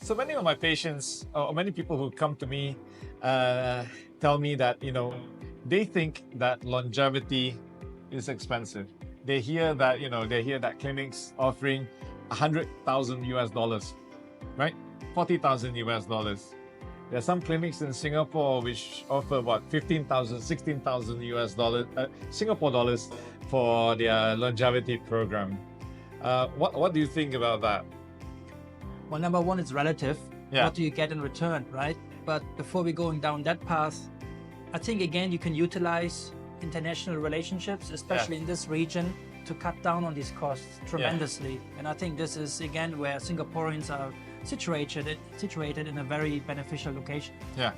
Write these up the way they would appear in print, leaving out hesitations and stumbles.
So many of my patients, or many people who come to me, tell me that they think that longevity is expensive. They hear that clinics offering 100,000 US dollars, right? 40,000 US dollars. There are some clinics in Singapore which offer about 15,000, 16,000 US dollars, Singapore dollars for their longevity program. What do you think about that? Well, number one, it's relative. Yeah. What do you get in return, right? But before we're going down that path, I think again you can utilize international relationships, especially in this region, to cut down on these costs tremendously. And I think this is again where Singaporeans are situated in a very beneficial location. Yeah.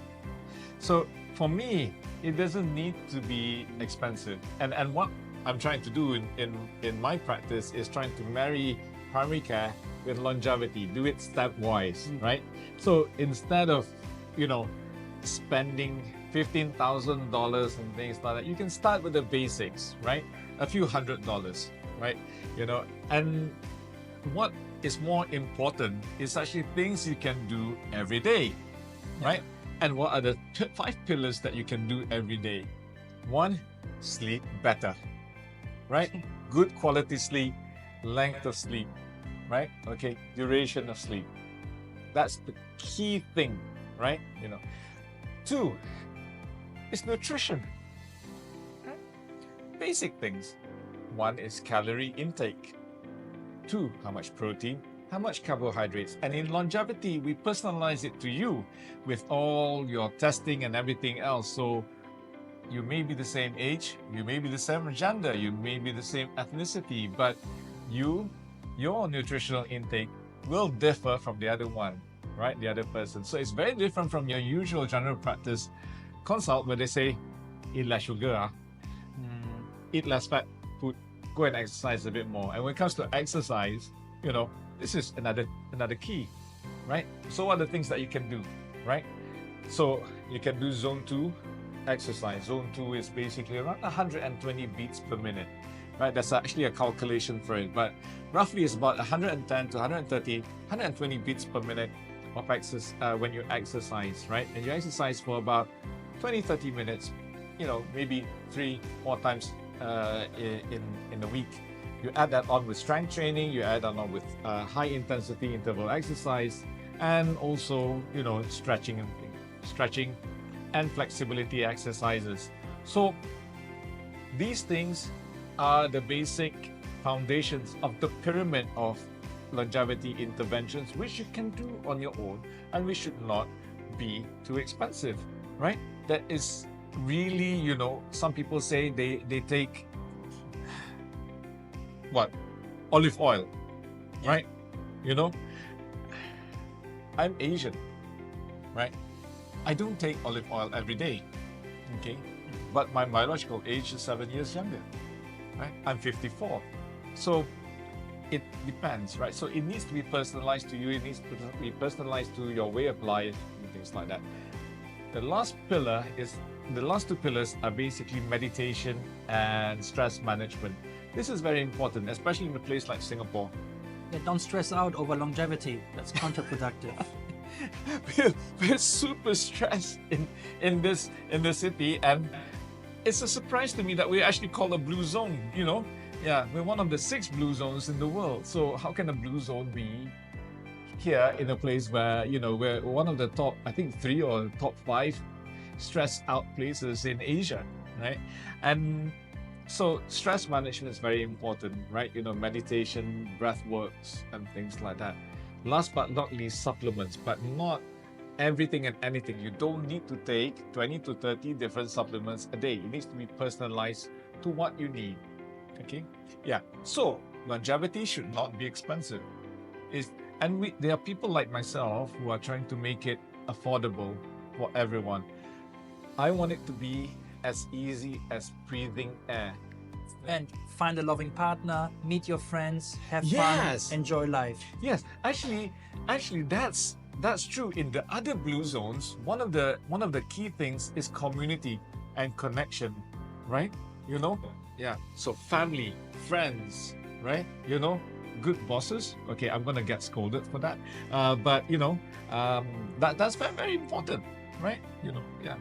So for me, it doesn't need to be expensive. And what I'm trying to do in my practice is trying to marry primary care with longevity, do it stepwise, right? So instead of, spending $15,000 and things like that, you can start with the basics, right? A few $100s, right? And what is more important is actually things you can do every day, right? And what are the 5 pillars that you can do every day? 1, sleep better, right? Good quality sleep, length of sleep, right? Okay, duration of sleep. That's the key thing, right? 2 is nutrition, right? Basic things. 1 is calorie intake. 2, how much protein, how much carbohydrates. And in longevity, we personalize it to you with all your testing and everything else. So you may be the same age, you may be the same gender, you may be the same ethnicity, but your nutritional intake will differ from the other one, right? The other person. So it's very different from your usual general practice consult where they say, eat less sugar, eat less fat food, go and exercise a bit more. And when it comes to exercise, this is another key, right? So what are the things that you can do, right? So you can do zone 2 exercise. Zone 2 is basically around 120 beats per minute, right? That's actually a calculation for it, but roughly it's about 110 to 130, 120 beats per minute of exercise when you exercise, right? And you exercise for about 20-30 minutes, maybe 3-4 times in a week. You add that on with strength training, you add that on with high intensity interval exercise, and also stretching and flexibility exercises. So these things are the basic foundations of the pyramid of longevity interventions, which you can do on your own and which should not be too expensive, right? That is really, some people say they take olive oil, right? I'm Asian, right? I don't take olive oil every day, okay? But my biological age is 7 years younger, right? I'm 54. So it depends, right? So it needs to be personalized to you. It needs to be personalized to your way of life and things like that. The last 2 pillars are basically meditation and stress management. This is very important, especially in a place like Singapore. Yeah, don't stress out over longevity. That's counterproductive. we're super stressed in the city, and it's a surprise to me that we're actually called a blue zone. Yeah, we're one of the 6 blue zones in the world. So how can a blue zone be here in a place where we're one of the top, I think 3 or top 5 stressed out places in Asia, right? And so stress management is very important, right? Meditation, breath works, and things like that. Last but not least, supplements, but not everything and anything. You don't need to take 20 to 30 different supplements a day. It needs to be personalized to what you need. Okay? Yeah. So longevity should not be expensive. There are people like myself who are trying to make it affordable for everyone. I want it to be as easy as breathing air. And find a loving partner, meet your friends, have Yes. fun, enjoy life. Yes, actually, that's true. In the other blue zones, one of the key things is community and connection, right? Yeah. So family, friends, right? good bosses. Okay, I'm gonna get scolded for that, but that's very, very important, right? Yeah.